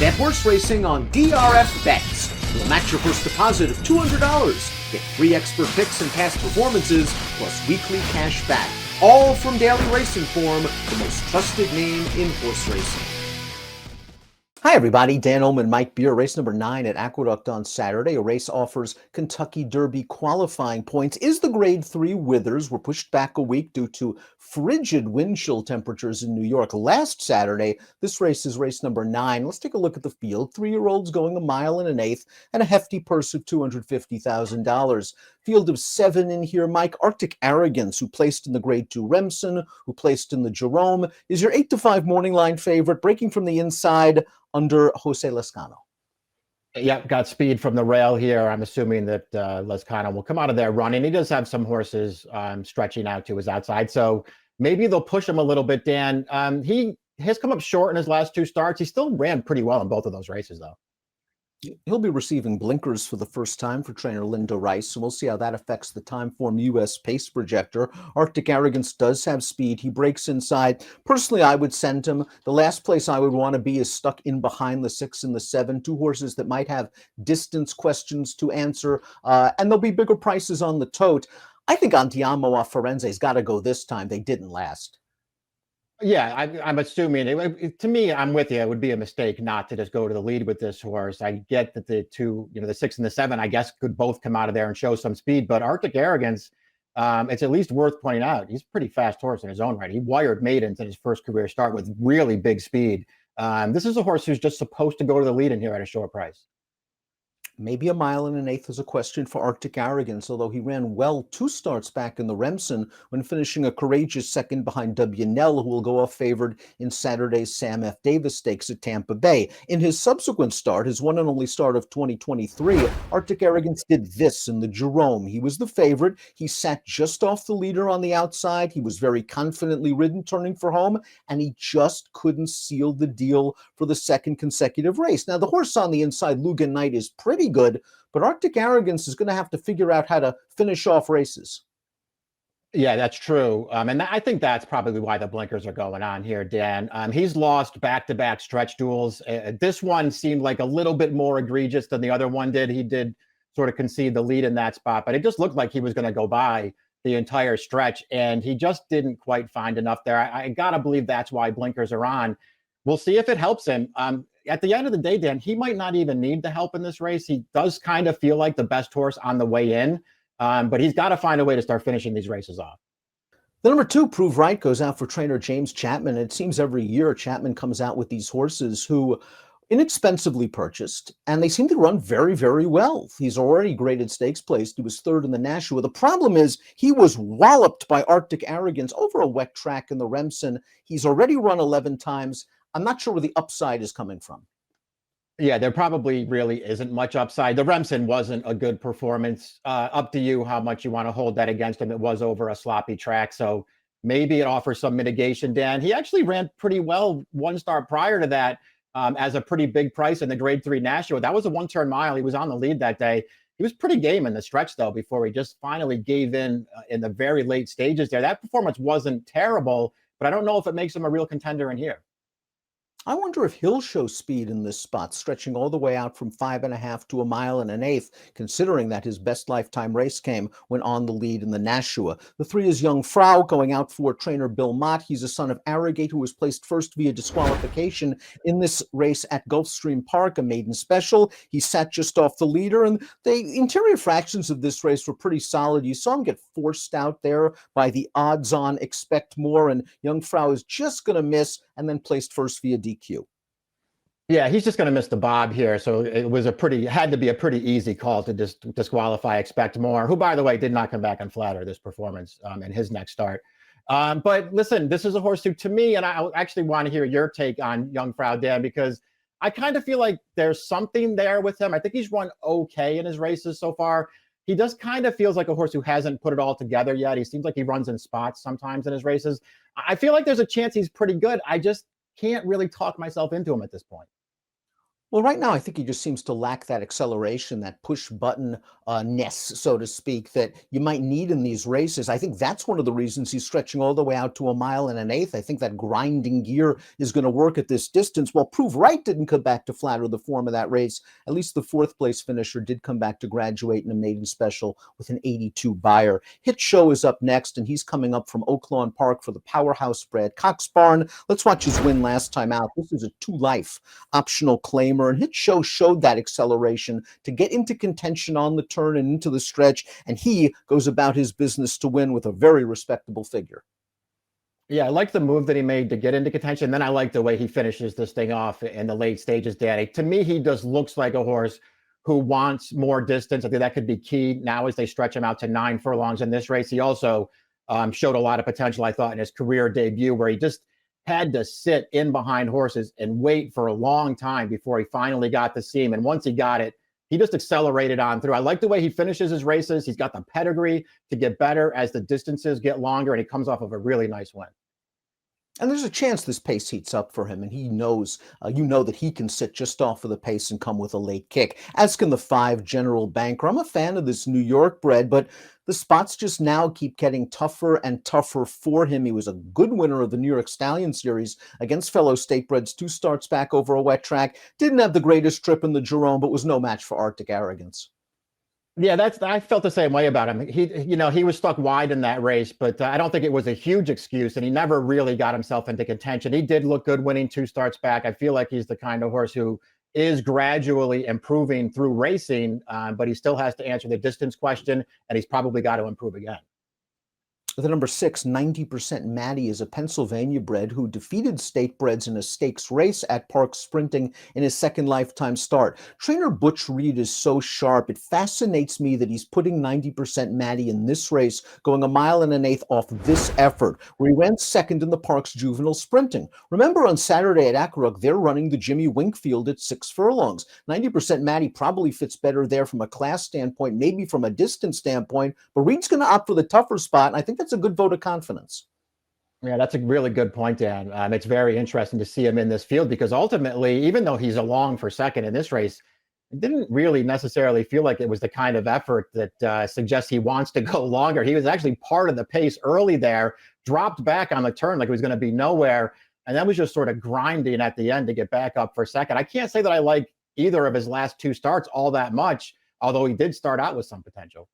Bet horse racing on DRF Bets. We'll match your first deposit of $200. Get free expert picks and past performances, plus weekly cash back. All from Daily Racing Form, the most trusted name in horse racing. Hi, everybody. Dan Illman, Mike Beer. Race number 9 at Aqueduct on Saturday. A race offers Kentucky Derby qualifying points. Is the Grade 3 Withers. Were pushed back a week due to frigid wind chill temperatures in New York last Saturday. This race is race number 9. Let's take a look at the field. 3-year-olds going 1 1/8 and a hefty purse of $250,000. Field of 7 in here. Mike, Arctic Arrogance, who placed in the Grade 2 Remsen, who placed in the Jerome, is your 8-5 morning line favorite, breaking from the inside under Jose Lescano. Yep, got speed from the rail here. I'm assuming that Lescano will come out of there running. He does have some horses stretching out to his outside, so maybe they'll push him a little bit, Dan. He has come up short in his last 2 starts. He still ran pretty well in both of those races, though. He'll be receiving blinkers for the first time for trainer Linda Rice, and we'll see how that affects the Timeform US pace projector. Arctic Arrogance does have speed. He breaks inside. Personally, I would send him. The last place I would want to be is stuck in behind the 6 and the 7, 2 horses that might have distance questions to answer, and there'll be bigger prices on the tote. I think Andiamo a Firenze's got to go this time. They didn't last. Yeah, I'm assuming to me, I'm with you. It would be a mistake not to just go to the lead with this horse. I get that the 2, the 6 and the 7, I guess, could both come out of there and show some speed. But Arctic Arrogance, it's at least worth pointing out, he's a pretty fast horse in his own right. He wired maidens in his first career start with really big speed. This is a horse who's just supposed to go to the lead in here at a short price. Maybe 1 1/8 is a question for Arctic Arrogance, although he ran well 2 starts back in the Remsen when finishing a courageous second behind W. Nell, who will go off favored in Saturday's Sam F. Davis Stakes at Tampa Bay. In his subsequent start, his one and only start of 2023, Arctic Arrogance did this in the Jerome. He was the favorite. He sat just off the leader on the outside. He was very confidently ridden, turning for home, and he just couldn't seal the deal for the second consecutive race. Now, the horse on the inside, Lugan Knight, is pretty good, but Arctic Arrogance is going to have to figure out how to finish off races. Yeah, that's true. And I think that's probably why the blinkers are going on here, Dan. He's lost back-to-back stretch duels. This one seemed like a little bit more egregious than the other one did. He did sort of concede the lead in that spot, but it just looked like he was going to go by the entire stretch, and he just didn't quite find enough there. I got to believe that's why blinkers are on. We'll see if it helps him. At the end of the day, Dan, he might not even need the help in this race. He does kind of feel like the best horse on the way in, but he's got to find a way to start finishing these races off. The number 2, Prove Right, goes out for trainer James Chapman. It seems every year Chapman comes out with these horses who inexpensively purchased, and they seem to run very, very well. He's already graded stakes placed. He was 3rd in the Nashua. The problem is he was walloped by Arctic Arrogance over a wet track in the Remsen. He's already run 11 times. I'm not sure where the upside is coming from. Yeah, there probably really isn't much upside. The Remsen wasn't a good performance. Up to you how much you want to hold that against him. It was over a sloppy track, so maybe it offers some mitigation, Dan. He actually ran pretty well 1 start prior to that as a pretty big price in the Grade 3 Nashua. That was a 1-turn mile. He was on the lead that day. He was pretty game in the stretch, though, before he just finally gave in the very late stages there. That performance wasn't terrible, but I don't know if it makes him a real contender in here. I wonder if he'll show speed in this spot, stretching all the way out from 5.5 to 1 1/8, considering that his best lifetime race came when on the lead in the Nashua. The 3 is Young Frau, going out for trainer Bill Mott. He's a son of Arrogate, who was placed first via disqualification in this race at Gulfstream Park, a maiden special. He sat just off the leader, and the interior fractions of this race were pretty solid. You saw him get forced out there by the odds-on Expect More, and Young Frau is just going to miss, and then placed first via DQ. Yeah, he's just going to miss the bob here. So it was had to be a pretty easy call to disqualify Expect More, who, by the way, did not come back and flatter this performance in his next start. But listen, this is a horse who, to me, and I actually want to hear your take on Young Frau, Dan, because I kind of feel like there's something there with him. I think he's run okay in his races so far. He just kind of feels like a horse who hasn't put it all together yet. He seems like he runs in spots sometimes in his races. I feel like there's a chance he's pretty good. I just can't really talk myself into him at this point. Well, right now, I think he just seems to lack that acceleration, that push button ness, so to speak, that you might need in these races. I think that's one of the reasons he's stretching all the way out to a mile and an eighth. I think that grinding gear is going to work at this distance. Well, Prove Right didn't come back to flatter the form of that race. At least the fourth place finisher did come back to graduate in a maiden special with an 82 buyer. Hit Show is up next, and he's coming up from Oak Lawn Park for the powerhouse Brad Cox barn. Let's watch his win last time out. This is a 2-life optional claimer, and Hit Show showed that acceleration to get into contention on the turn and into the stretch, and he goes about his business to win with a very respectable figure. Yeah, I like the move that he made to get into contention. Then I like the way he finishes this thing off in the late stages, Danny. To me, he just looks like a horse who wants more distance. I think that could be key now as they stretch him out to 9 furlongs in this race. He also showed a lot of potential, I thought, in his career debut, where he just had to sit in behind horses and wait for a long time before he finally got the seam. And once he got it, he just accelerated on through. I like the way he finishes his races. He's got the pedigree to get better as the distances get longer, and he comes off of a really nice win. And there's a chance this pace heats up for him, and he knows, that he can sit just off of the pace and come with a late kick, as can the 5 General Banker. I'm a fan of this New York bred, but the spots just now keep getting tougher and tougher for him. He was a good winner of the New York Stallion Series against fellow state breds 2 starts back over a wet track. Didn't have the greatest trip in the Jerome, but was no match for Arctic Arrogance. Yeah, I felt the same way about him. He was stuck wide in that race, but I don't think it was a huge excuse, and he never really got himself into contention. He did look good winning 2 starts back. I feel like he's the kind of horse who is gradually improving through racing, but he still has to answer the distance question, and he's probably got to improve again. The number 6, 90% Maddie, is a Pennsylvania bred who defeated state breds in a stakes race at Park Sprinting in his second lifetime start. Trainer Butch Reed is so sharp. It fascinates me that he's putting 90% Maddie in this race, going a mile and an eighth off this effort, where he ran second in the Park's juvenile sprinting. Remember, on Saturday at Aqueduct, they're running the Jimmy Winkfield at 6 furlongs. 90% Maddie probably fits better there from a class standpoint, maybe from a distance standpoint, but Reed's going to opt for the tougher spot, and I think that's a good vote of confidence. Yeah, that's a really good point, Dan. It's very interesting to see him in this field because ultimately, even though he's along for second in this race, it didn't really necessarily feel like it was the kind of effort that suggests he wants to go longer. He was actually part of the pace early there, dropped back on the turn like it was going to be nowhere, and then was just sort of grinding at the end to get back up for second. I can't say that I like either of his last 2 starts all that much, although he did start out with some potential.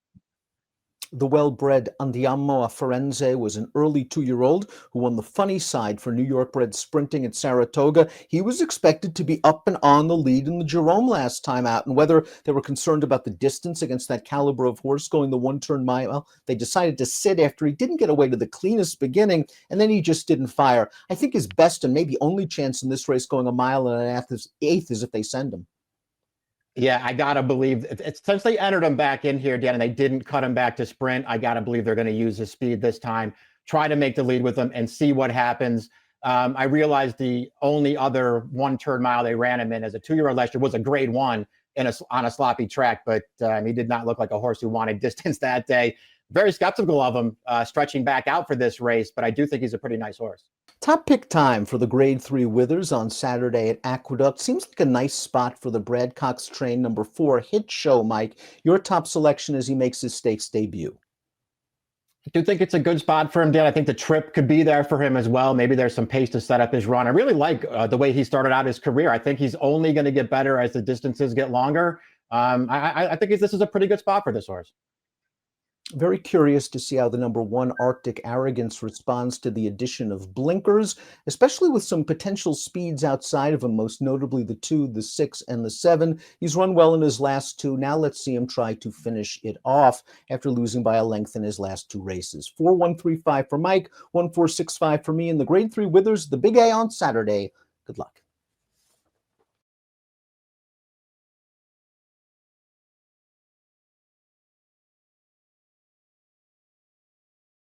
The well-bred Andiamo a Firenze was an early 2-year-old who won the funny side for New York bred sprinting at Saratoga. He was expected to be up and on the lead in the Jerome last time out, and whether they were concerned about the distance against that caliber of horse going the 1-turn mile, they decided to sit after he didn't get away to the cleanest beginning, and then he just didn't fire. I think his best and maybe only chance in this race going a mile and an eighth is if they send him. Yeah, I gotta believe it's since they entered him back in here, Dan, and they didn't cut him back to sprint. I gotta believe they're going to use his speed this time, try to make the lead with him, and see what happens. I realized the only other 1-turn mile they ran him in as a 2-year-old last year was a grade 1 on a sloppy track, but he did not look like a horse who wanted distance that day. Very skeptical of him stretching back out for this race, but I do think he's a pretty nice horse. Top pick time for the Grade 3 Withers on Saturday at Aqueduct. Seems like a nice spot for the Brad Cox train number 4 Hit Show, Mike. Your top selection as he makes his stakes debut. I do think it's a good spot for him, Dan. I think the trip could be there for him as well. Maybe there's some pace to set up his run. I really like the way he started out his career. I think he's only going to get better as the distances get longer. I think this is a pretty good spot for this horse. Very curious to see how the number 1 Arctic Arrogance responds to the addition of blinkers, especially with some potential speeds outside of him, most notably the 2, the 6, and the 7. He's run well in his last 2. Now let's see him try to finish it off after losing by a length in his last 2 races. 4-1-3-5 for Mike, 1-4-6-5 for me, and the Grade 3 Withers, the Big A on Saturday. Good luck.